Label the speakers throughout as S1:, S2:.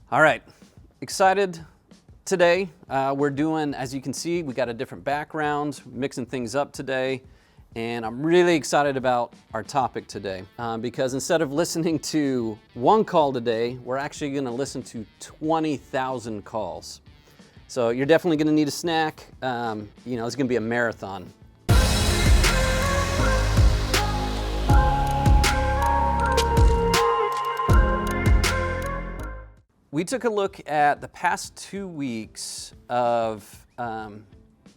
S1: All right, excited today. We're doing, as you can see, we got a different background, mixing things up today. And I'm really excited about our topic today because instead of listening to one call today, we're actually going to listen to 20,000 calls. So you're definitely going to need a snack. It's going to be a marathon. We took a look at the past 2 weeks of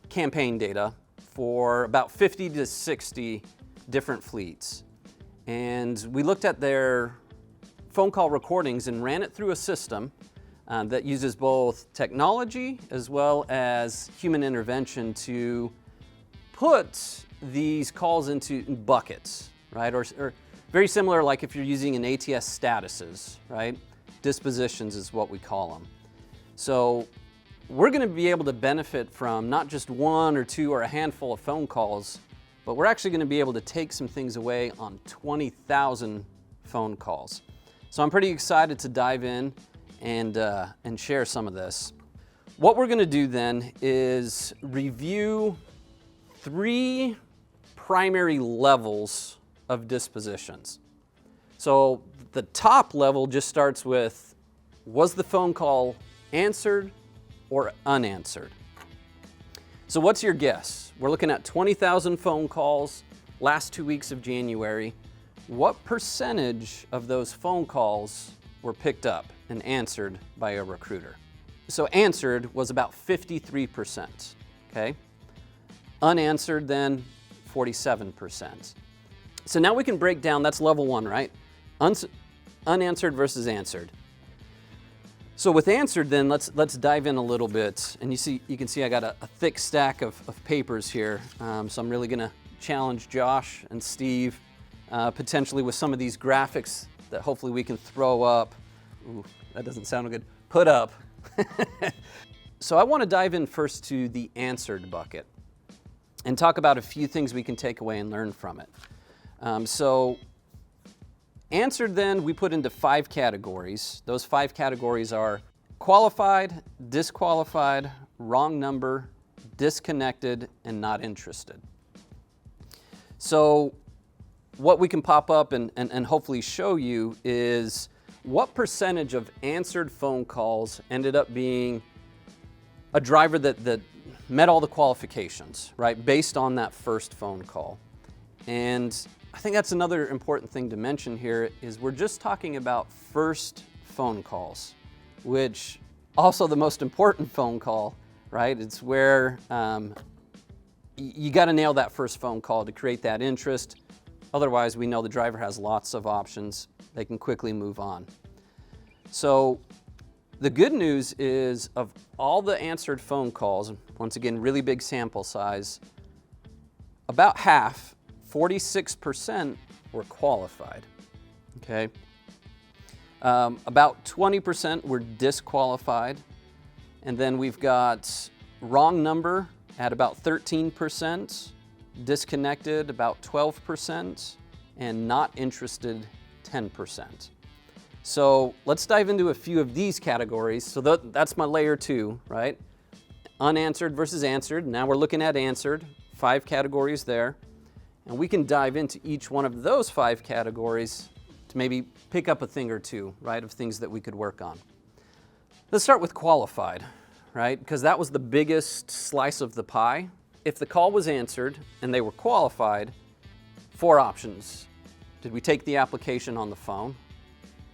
S1: campaign data for about 50 to 60 different fleets. And we looked at their phone call recordings and ran it through a system that uses both technology as well as human intervention to put these calls into buckets, right? Or very similar, like if you're using an ATS statuses, right? Dispositions is what we call them. So we're going to be able to benefit from not just one or two or a handful of phone calls, but we're actually going to be able to take some things away on 20,000 phone calls. So I'm pretty excited to dive in and share some of this. What we're going to do then is review 3 primary levels of dispositions. So the top level just starts with, was the phone call answered or unanswered? So what's your guess? We're looking at 20,000 phone calls last 2 weeks of January. What percentage of those phone calls were picked up and answered by a recruiter? So answered was about 53%, okay? Unanswered then 47%. So now we can break down, that's level 1, right? Unanswered versus answered. So with answered then, let's dive in a little bit. And you can see I got a thick stack of papers here. So I'm really gonna challenge Josh and Steve potentially with some of these graphics that hopefully we can throw up. Ooh, that doesn't sound good. Put up. So I wanna dive in first to the answered bucket and talk about a few things we can take away and learn from it. Answered then, we put into 5 categories. Those 5 categories are qualified, disqualified, wrong number, disconnected, and not interested. So what we can pop up and hopefully show you is what percentage of answered phone calls ended up being a driver that met all the qualifications, right, based on that first phone call. And I think that's another important thing to mention here is we're just talking about first phone calls, which also the most important phone call, right? It's where you got to nail that first phone call to create that interest. Otherwise, we know the driver has lots of options. They can quickly move on. So the good news is of all the answered phone calls, once again, really big sample size, about half, 46% were qualified, okay? About 20% were disqualified, and then we've got wrong number at about 13%, disconnected about 12%, and not interested 10%. So let's dive into a few of these categories. So that's my layer 2, right? Unanswered versus answered. Now we're looking at answered, 5 categories there. And we can dive into each one of those 5 categories to maybe pick up a thing or two, right, of things that we could work on. Let's start with qualified, right, because that was the biggest slice of the pie. If the call was answered and they were qualified, 4 options. Did we take the application on the phone?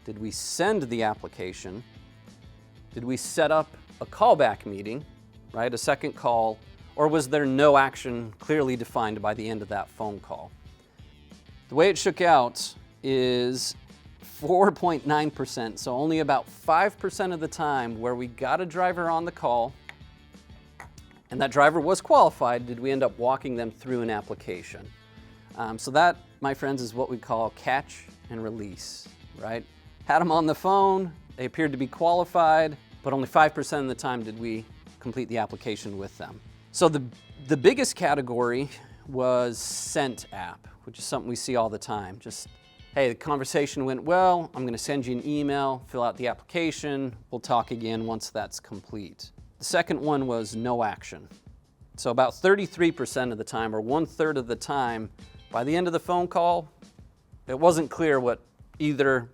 S1: Did we send the application? Did we set up a callback meeting, right, a second call? Or was there no action clearly defined by the end of that phone call? The way it shook out is 4.9%, so only about 5% of the time where we got a driver on the call and that driver was qualified, did we end up walking them through an application. So that, my friends, is what we call catch and release, right? Had them on the phone, they appeared to be qualified, but only 5% of the time did we complete the application with them. So the biggest category was sent app, which is something we see all the time. Just hey, the conversation went well, I'm gonna send you an email, fill out the application, we'll talk again once that's complete. The second one was no action. So about 33% of the time, or 1/3 of the time, by the end of the phone call, it wasn't clear what either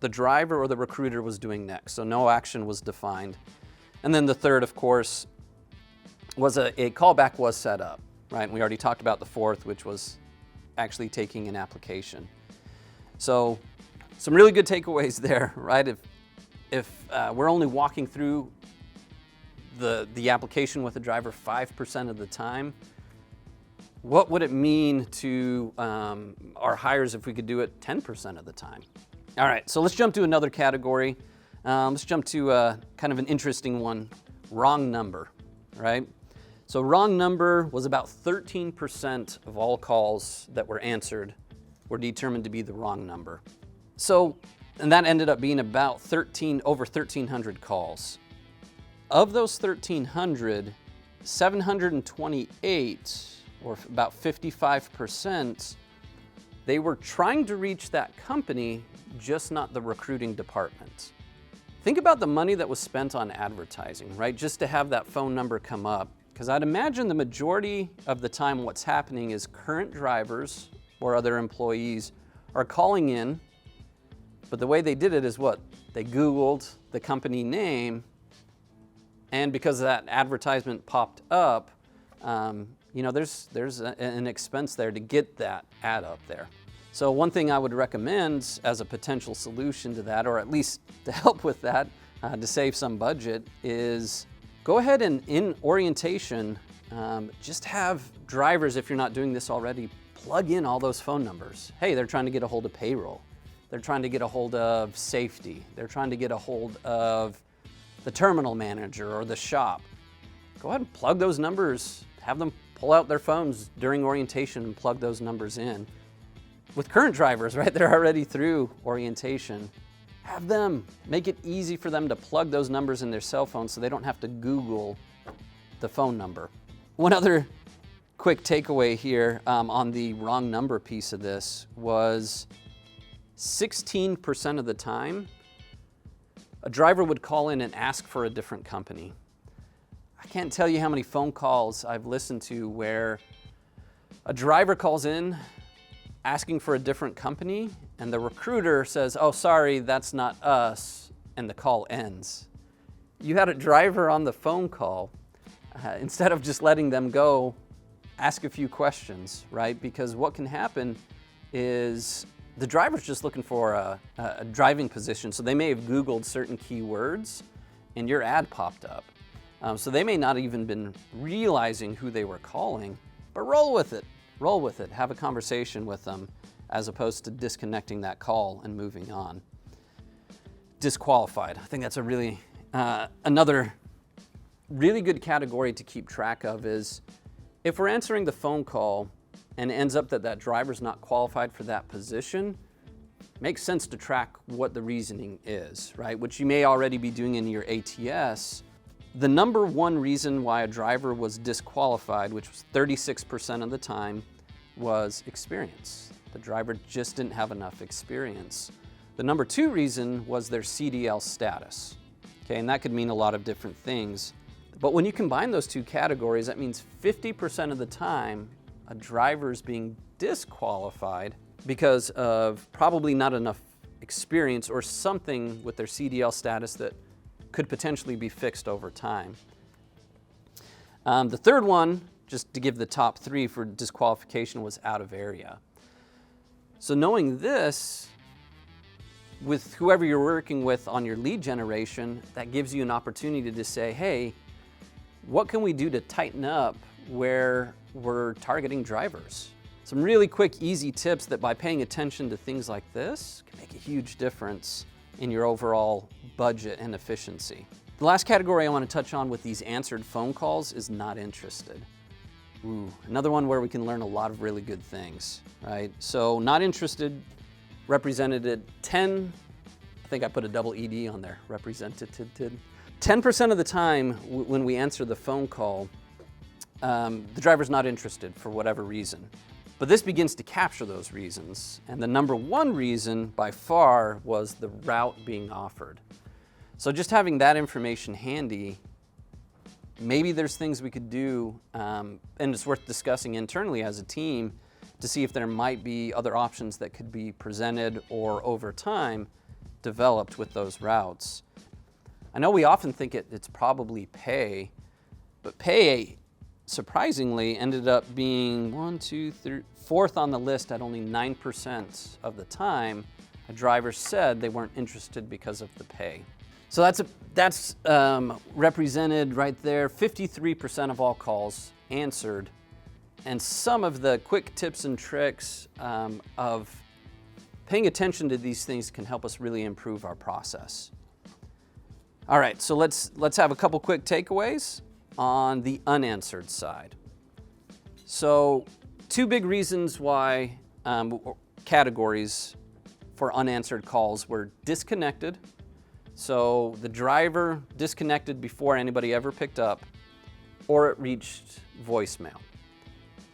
S1: the driver or the recruiter was doing next. So no action was defined. And then the third, of course, was a callback was set up, right? And we already talked about the fourth, which was actually taking an application. So some really good takeaways there, right? If we're only walking through the application with the driver 5% of the time, what would it mean to our hires if we could do it 10% of the time? All right, so let's jump to another category. Let's jump to kind of an interesting one, wrong number, right? So wrong number was about 13% of all calls that were answered were determined to be the wrong number. So, and that ended up being about over 1,300 calls. Of those 1,300, 728, or about 55%, they were trying to reach that company, just not the recruiting department. Think about the money that was spent on advertising, right? Just to have that phone number come up. Because I'd imagine the majority of the time what's happening is current drivers or other employees are calling in, but the way they did it is what? They Googled the company name, and because that advertisement popped up, there's an expense there to get that ad up there. So one thing I would recommend as a potential solution to that, or at least to help with that, to save some budget, is go ahead and in orientation, just have drivers, if you're not doing this already, plug in all those phone numbers. Hey, they're trying to get a hold of payroll. They're trying to get a hold of safety. They're trying to get a hold of the terminal manager or the shop. Go ahead and plug those numbers, have them pull out their phones during orientation and plug those numbers in. With current drivers, right, they're already through orientation. Have them, make it easy for them to plug those numbers in their cell phone so they don't have to Google the phone number. One other quick takeaway here on the wrong number piece of this was 16% of the time, a driver would call in and ask for a different company. I can't tell you how many phone calls I've listened to where a driver calls in asking for a different company and the recruiter says, "Oh, sorry, that's not us," and the call ends. You had a driver on the phone call, instead of just letting them go, ask a few questions, right? Because what can happen is the driver's just looking for a driving position, so they may have Googled certain keywords and your ad popped up. So they may not even been realizing who they were calling, but roll with it, have a conversation with them as opposed to disconnecting that call and moving on. Disqualified, I think that's a really, another really good category to keep track of is if we're answering the phone call and it ends up that that driver's not qualified for that position, makes sense to track what the reasoning is, right? Which you may already be doing in your ATS. The number one reason why a driver was disqualified, which was 36% of the time, was experience. The driver just didn't have enough experience. The number two reason was their CDL status. Okay, and that could mean a lot of different things. But when you combine those two categories, that means 50% of the time, a driver's being disqualified because of probably not enough experience or something with their CDL status that could potentially be fixed over time. The third one, just to give the top three for disqualification, was out of area. So knowing this, with whoever you're working with on your lead generation, that gives you an opportunity to say, hey, what can we do to tighten up where we're targeting drivers? Some really quick, easy tips that by paying attention to things like this can make a huge difference in your overall budget and efficiency. The last category I want to touch on with these answered phone calls is not interested. Ooh, another one where we can learn a lot of really good things, right? So not interested represented at 10, I think I put a double ED on there, represented. 10% of the time when we answer the phone call, the driver's not interested for whatever reason. But this begins to capture those reasons. And the number one reason by far was the route being offered. So just having that information handy, maybe there's things we could do, and it's worth discussing internally as a team to see if there might be other options that could be presented or over time developed with those routes. I know we often think it's probably pay, but pay surprisingly ended up being fourth on the list at only 9% of the time. A driver said they weren't interested because of the pay. So that's represented right there, 53% of all calls answered. And some of the quick tips and tricks of paying attention to these things can help us really improve our process. All right, so let's have a couple quick takeaways on the unanswered side. So 2 big reasons why categories for unanswered calls were disconnected. So the driver disconnected before anybody ever picked up, or it reached voicemail.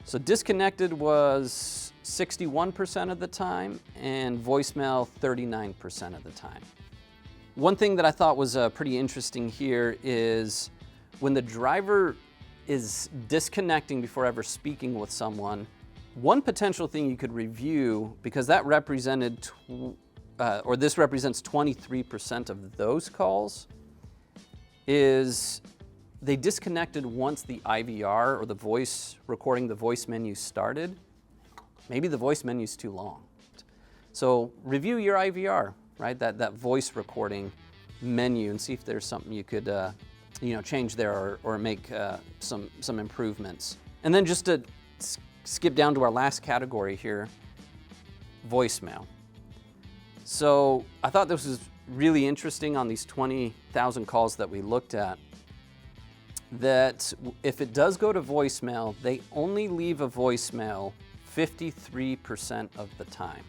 S1: So disconnected was 61% of the time and voicemail 39% of the time. One thing that I thought was pretty interesting here is when the driver is disconnecting before ever speaking with someone, one potential thing you could review, because that represented, this represents 23% of those calls, is they disconnected once the IVR or the voice recording the voice menu started. Maybe the voice menu is too long. So review your IVR, right? That voice recording menu, and see if there's something you could change there or make some improvements. And then just to skip down to our last category here, voicemail. So I thought this was really interesting on these 20,000 calls that we looked at, that if it does go to voicemail, they only leave a voicemail 53% of the time.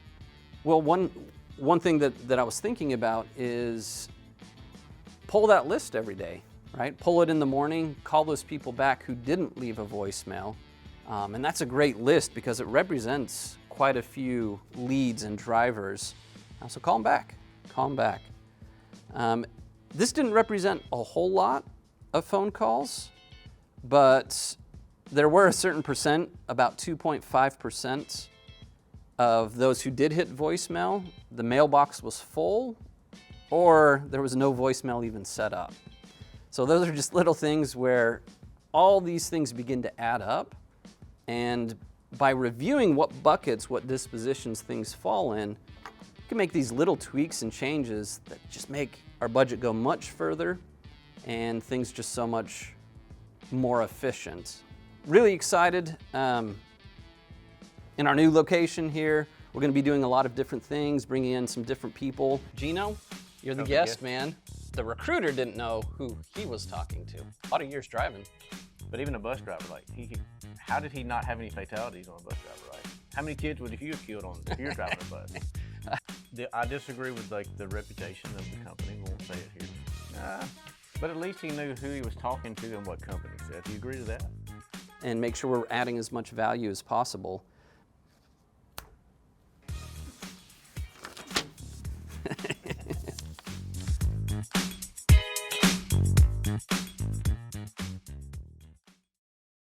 S1: Well, one thing that I was thinking about is pull that list every day, right? Pull it in the morning, call those people back who didn't leave a voicemail. And that's a great list because it represents quite a few leads and drivers. So call them back, call them back. This didn't represent a whole lot of phone calls, but there were a certain percent, about 2.5% of those who did hit voicemail, the mailbox was full or there was no voicemail even set up. So those are just little things where all these things begin to add up, and by reviewing what buckets, what dispositions things fall in, you can make these little tweaks and changes that just make our budget go much further and things just so much more efficient. Really excited. In our new location here, we're going to be doing a lot of different things, bringing in some different people. Gino, you're the guest, man. The recruiter didn't know who he was talking to. A lot of years driving.
S2: But even a bus driver, how did he not have any fatalities on a bus driver, right? How many kids would you have killed if you were driving a bus? I disagree with the reputation of the company. We won't say it here. But at least he knew who he was talking to and what company. Seth, do you agree to that?
S1: And make sure we're adding as much value as possible.